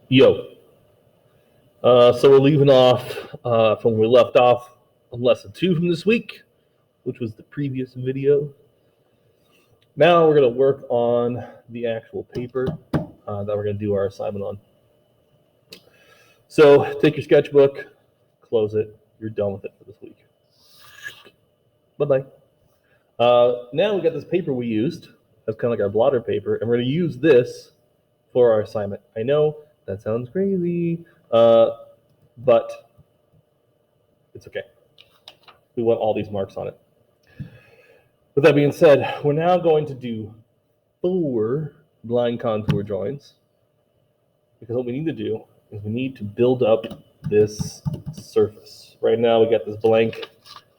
Yo, so we're leaving off from where we left off on lesson 2 from this week, which was the previous video. Now we're going to work on the actual paper that we're going to do our assignment on. So take your sketchbook, close it. You're done with it for this week. Bye-bye. Now we got this paper we used. That's kind of like our blotter paper, and we're going to use this for our assignment. I know that sounds crazy, but it's okay. We want all these marks on it. With that being said, we're now going to do 4 blind contour drawings, because what we need to do is we need to build up this surface. Right now we got this blank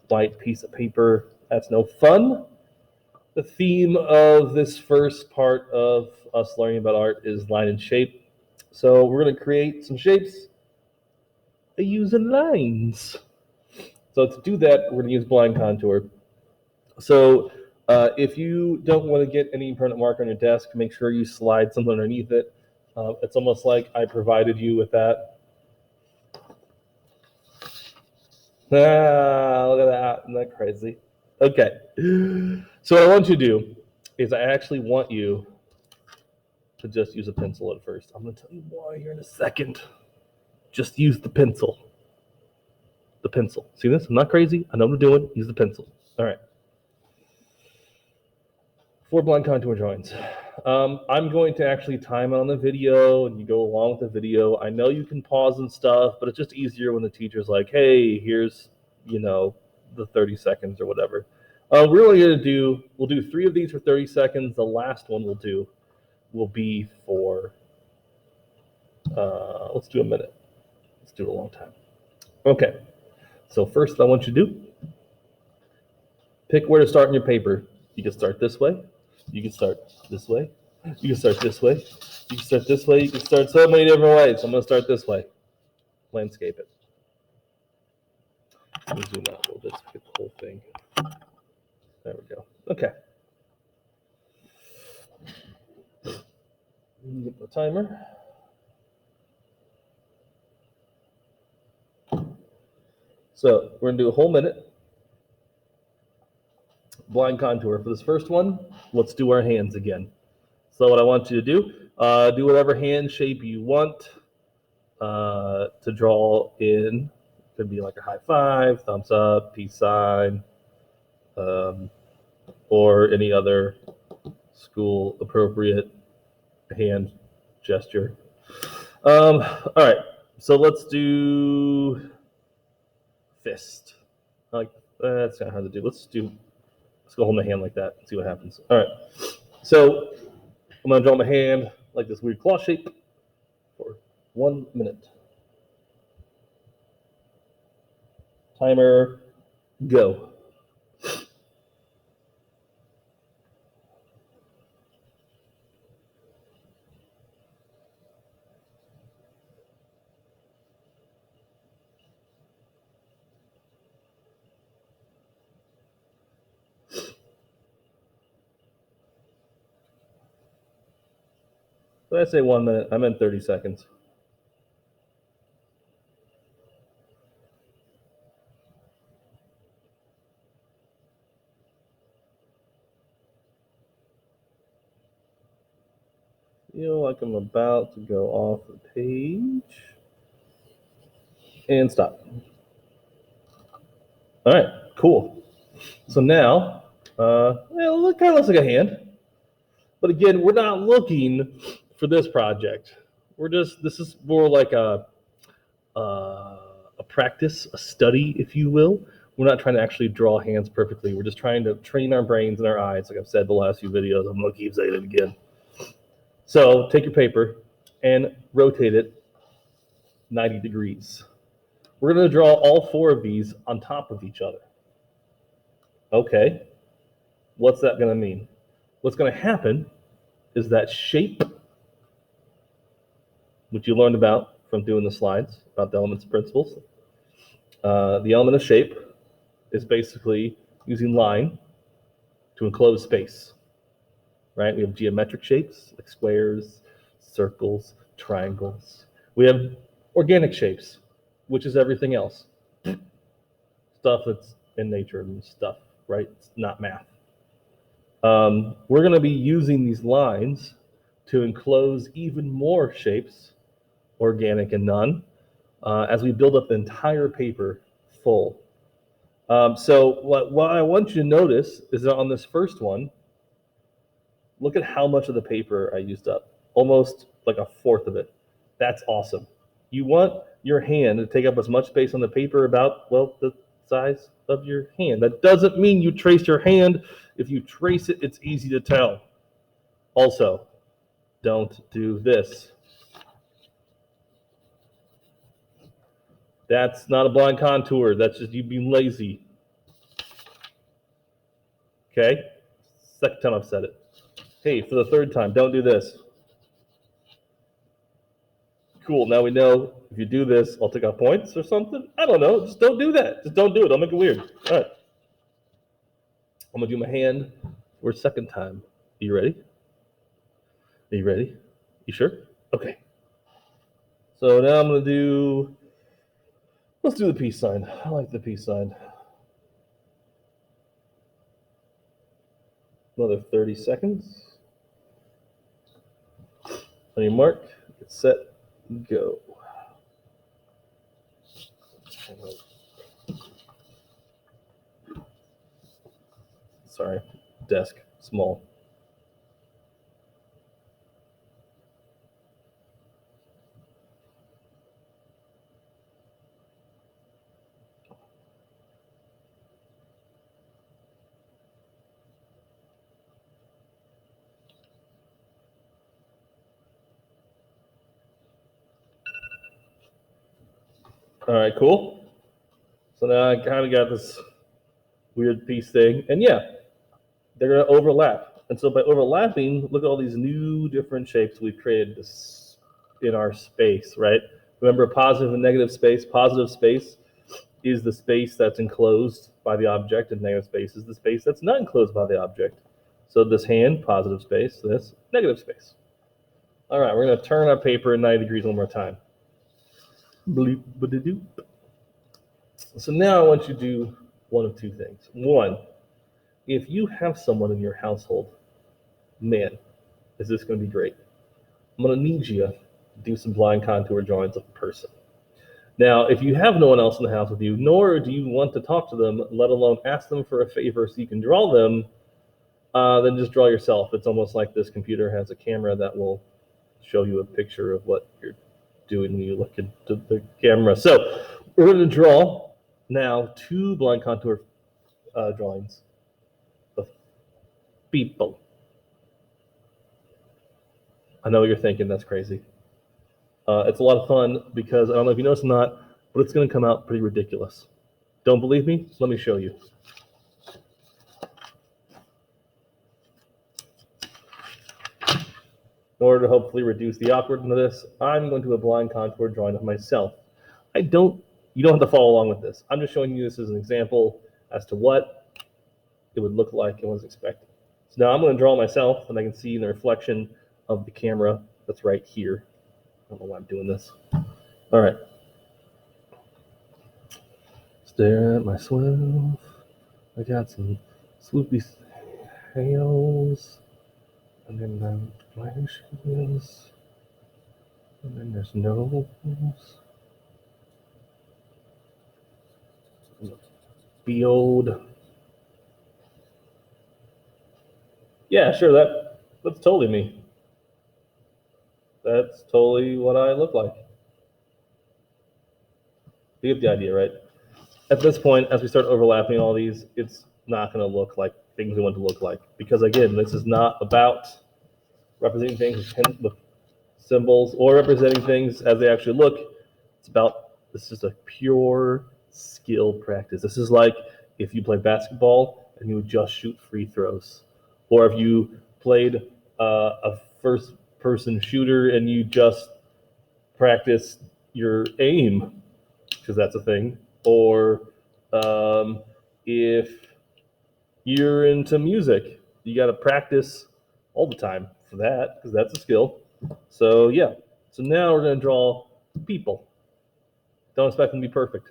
white piece of paper. That's no fun. The theme of this first part of us learning about art is line and shape. So we're going to create some shapes using lines. So to do that, we're going to use blind contour. So if you don't want to get any permanent mark on your desk, make sure you slide something underneath it. It's almost like I provided you with that. Look at that. Isn't that crazy? Okay. So what I want you to do is I actually want you to just use a pencil at first. I'm going to tell you why here in a second. Just use the pencil. The pencil. See this? I'm not crazy. I know what I'm doing. Use the pencil. All right. 4 blind contour drawings. I'm going to actually time it on the video, and you go along with the video. I know you can pause and stuff, but it's just easier when the teacher's like, hey, here's, the 30 seconds or whatever. We're only going to we'll do 3 of these for 30 seconds. The last one will be for, let's do a minute. Let's do it a long time. Okay. So first I want you to do, pick where to start in your paper. You can start this way. You can start this way. You can start this way. You can start this way. You can start so many different ways. I'm going to start this way. Landscape it. Let me zoom out a little bit to get the whole thing. There we go. Okay. Get the timer. So we're going to do a whole minute. Blind contour. For this first one, let's do our hands again. So what I want you to do whatever hand shape you want to draw in. It could be like a high five, thumbs up, peace sign, or any other school appropriate hand gesture. All right, so let's do fist. Like that's not hard to do. Let's go hold my hand like that and see what happens. All right, so I'm gonna draw my hand like this weird claw shape for 1 minute. Timer, go. Did I say 1 minute? I meant 30 seconds. Feel like I'm about to go off the page. And stop. All right, cool. So now, it kind of looks like a hand. But again, we're not looking for this project. This is more like a practice, a study, if you will. We're not trying to actually draw hands perfectly. We're just trying to train our brains and our eyes, like I've said the last few videos. I'm going to keep saying it again. So take your paper and rotate it 90 degrees. We're going to draw all 4 of these on top of each other. Okay, what's that going to mean? What's going to happen is that shape, which you learned about from doing the slides about the elements and principles. The element of shape is basically using line to enclose space, right? We have geometric shapes like squares, circles, triangles. We have organic shapes, which is everything else. Stuff that's in nature and stuff, right? It's not math. We're going to be using these lines to enclose even more shapes, organic and none, as we build up the entire paper full. So what I want you to notice is that on this first one, look at how much of the paper I used up. Almost like a fourth of it. That's awesome. You want your hand to take up as much space on the paper about, well, the size of your hand. That doesn't mean you trace your hand. If you trace it, it's easy to tell. Also, don't do this. That's not a blind contour. That's just you being lazy. Okay? Second time I've said it. Hey, for the third time, don't do this. Cool, now we know if you do this, I'll take out points or something. I don't know. Just don't do that. Just don't do it. I'll make it weird. All right. I'm going to do my hand for a second time. Are you ready? Are you ready? You sure? Okay. So now I'm going to do, let's do the peace sign. I like the peace sign. Another 30 seconds. On your mark, get set, go. Sorry, desk, small. All right, cool. So now I kind of got this weird piece thing. And yeah, they're going to overlap. And so by overlapping, look at all these new different shapes we've created this in our space, right? Remember positive and negative space. Positive space is the space that's enclosed by the object, and negative space is the space that's not enclosed by the object. So this hand, positive space, this, negative space. All right, we're going to turn our paper at 90 degrees one more time. Bleep, ba-da-doop. So now I want you to do one of two things. One, if you have someone in your household, man, is this going to be great. I'm going to need you to do some blind contour drawings of a person. Now, if you have no one else in the house with you, nor do you want to talk to them, let alone ask them for a favor so you can draw them, then just draw yourself. It's almost like this computer has a camera that will show you a picture of what you're doing when you look into the camera. So we're going to draw now two blind contour drawings of people. I know what you're thinking, that's crazy. It's a lot of fun because I don't know if you noticed or not, but it's going to come out pretty ridiculous. Don't believe me? Let me show you. In order to hopefully reduce the awkwardness of this, I'm going to do a blind contour drawing of myself. You don't have to follow along with this. I'm just showing you this as an example as to what it would look like and was expected. So now I'm going to draw myself, and I can see in the reflection of the camera that's right here. I don't know why I'm doing this. All right. Stare at myself. I got some swoopy tails. And then lashes. And then there's nose. Beard. Yeah, sure, that's totally me. That's totally what I look like. You get the idea, right? At this point, as we start overlapping all these, it's not going to look like things we want to look like. Because again, this is not about representing things with symbols or representing things as they actually look. It's about, this is a pure skill practice. This is like if you play basketball and you would just shoot free throws. Or if you played a first-person shooter and you just practice your aim, because that's a thing. Or if you're into music, you got to practice all the time for that, because that's a skill. So yeah, so now we're going to draw people. Don't expect them to be perfect.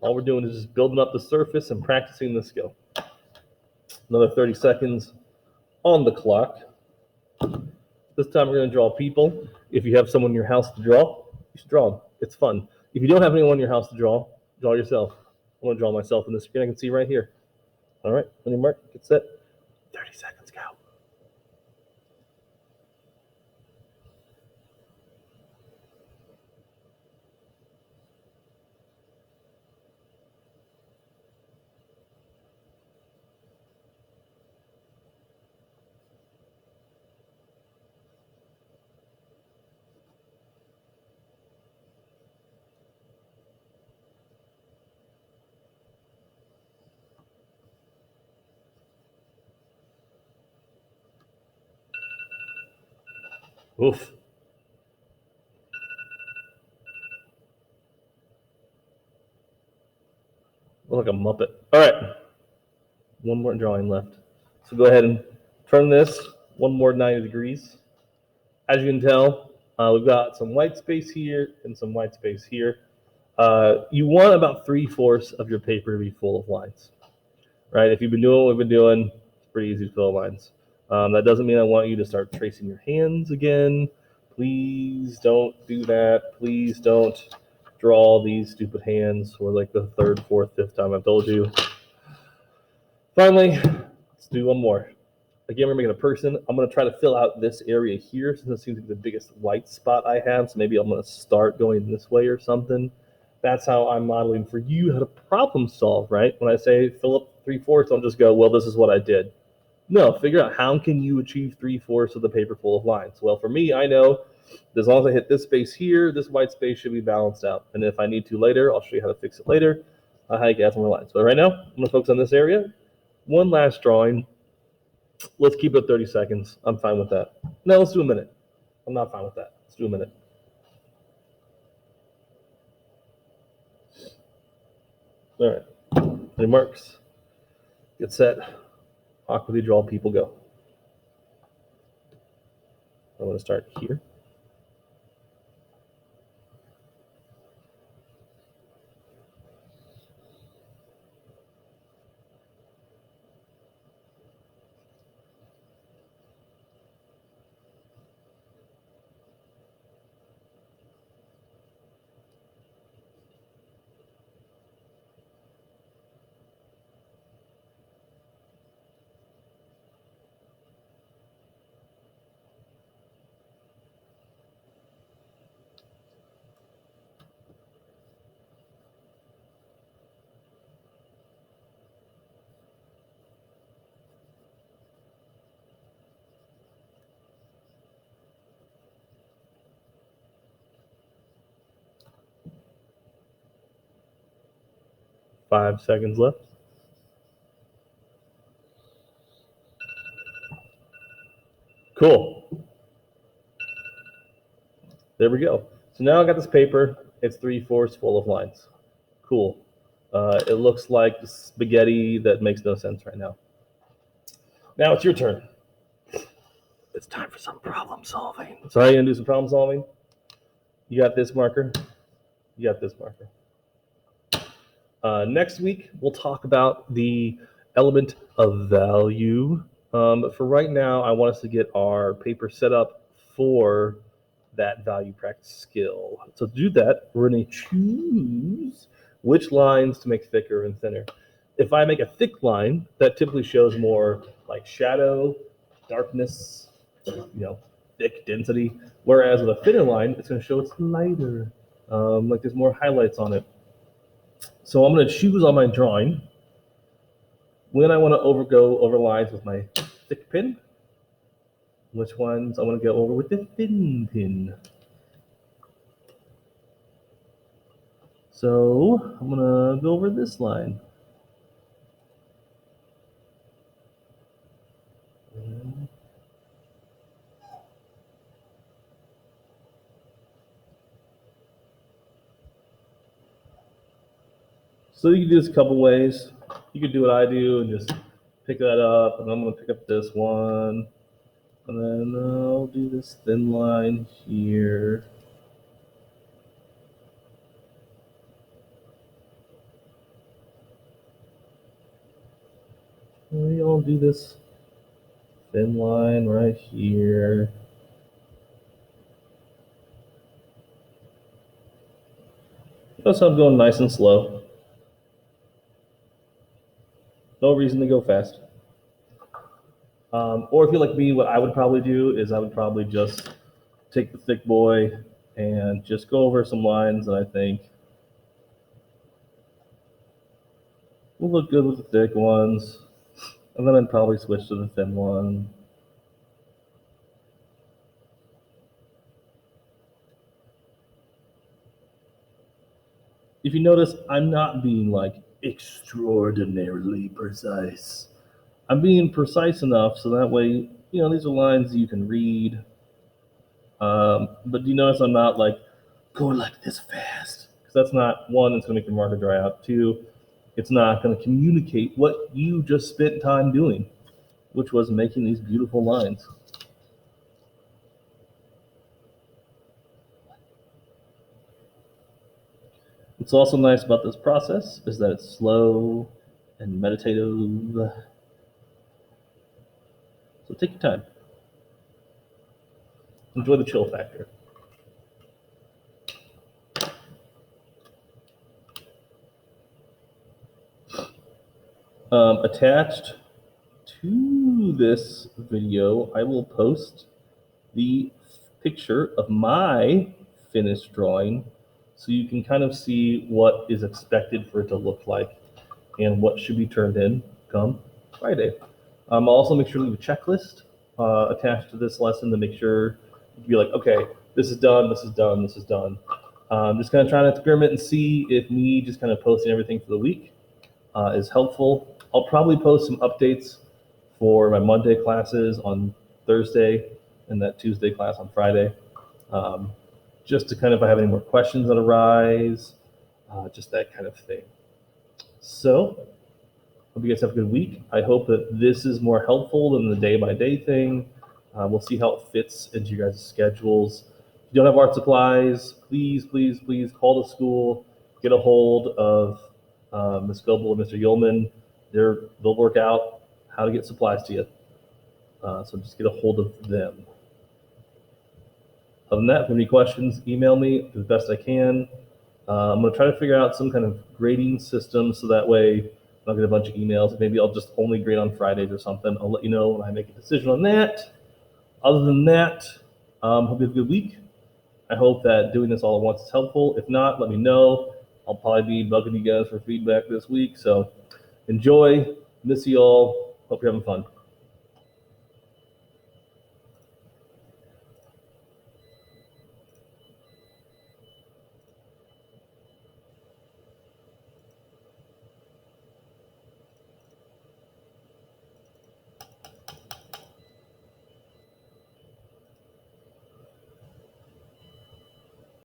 All we're doing is just building up the surface and practicing the skill. Another 30 seconds on the clock. This time we're going to draw people. If you have someone in your house to draw, you should draw them. It's fun. If you don't have anyone in your house to draw yourself. I'm going to draw myself in the screen I can see right here. All right, on your mark, get set. 30 seconds, go. Oof. Look like a Muppet. All right. One more drawing left. So go ahead and turn this one more 90 degrees. As you can tell, we've got some white space here and some white space here. You want about 3/4 of your paper to be full of lines, right? If you've been doing what we've been doing, it's pretty easy to fill lines. That doesn't mean I want you to start tracing your hands again. Please don't do that. Please don't draw these stupid hands for like the third, fourth, fifth time I've told you. Finally, let's do one more. Again, we're making a person. I'm going to try to fill out this area here since it seems to be the biggest white spot I have. So maybe I'm going to start going this way or something. That's how I'm modeling for you how to problem solve, right? When I say fill up 3/4, don't just go, well, this is what I did. No, figure out how can you achieve 3/4 of the paper full of lines. Well, for me, I know as long as I hit this space here, this white space should be balanced out. And if I need to later, I'll show you how to fix it later, how you can add some more lines. But right now, I'm going to focus on this area. One last drawing. Let's keep it 30 seconds. I'm fine with that. No, let's do a minute. I'm not fine with that. Let's do a minute. All right. Any marks? Get set. Awkwardly draw people, go. I'm going to start here. Five seconds left. Cool. There we go. So now I got this paper. It's 3/4 full of lines. Cool. It looks like spaghetti that makes no sense right now. Now it's your turn. It's time for some problem solving. So how are you going to do some problem solving? You got this marker. You got this marker. Next week, we'll talk about the element of value. But for right now, I want us to get our paper set up for that value practice skill. So to do that, we're going to choose which lines to make thicker and thinner. If I make a thick line, that typically shows more like shadow, darkness, thick density. Whereas with a thinner line, it's going to show it's lighter, like there's more highlights on it. So I'm going to choose on my drawing when I want to go over lines with my thick pin, which ones I want to go over with the thin pin. So I'm going to go over this line. So you can do this a couple ways. You could do what I do and just pick that up, and I'm going to pick up this one, and then I'll do this thin line here. do this thin line right here. Notice I'm going nice and slow. No reason to go fast. Or if you're like me, what I would probably do is I would probably just take the thick boy and just go over some lines that I think will look good with the thick ones. And then I'd probably switch to the thin one. If you notice, I'm not being like extraordinarily precise. I'm being precise enough so that way, you know, these are lines you can read. But do you notice I'm not like going like this fast? Because that's not, one, it's going to make your marker dry out. Two, it's not going to communicate what you just spent time doing, which was making these beautiful lines. What's also nice about this process is that it's slow and meditative. So take your time. Enjoy the chill factor. Attached to this video, I will post the picture of my finished drawing so you can kind of see what is expected for it to look like and what should be turned in come Friday. Also make sure to leave a checklist attached to this lesson to make sure you be like, okay, this is done, this is done, this is done. Just kind of trying to experiment and see if me just kind of posting everything for the week is helpful. I'll probably post some updates for my Monday classes on Thursday and that Tuesday class on Friday, just to kind of if I have any more questions that arise, just that kind of thing. So hope you guys have a good week. I hope that this is more helpful than the day-by-day thing. We'll see how it fits into your guys' schedules. If you don't have art supplies, please, please, please call the school, get a hold of Ms. Goebel and Mr. Yeoman. They'll work out how to get supplies to you. So just get a hold of them. Other than that, if you have any questions, email me, do the best I can. I'm going to try to figure out some kind of grading system so that way I'll get a bunch of emails. Maybe I'll just only grade on Fridays or something. I'll let you know when I make a decision on that. Other than that, hope you have a good week. I hope that doing this all at once is helpful. If not, let me know. I'll probably be bugging you guys for feedback this week. So enjoy. Miss you all. Hope you're having fun.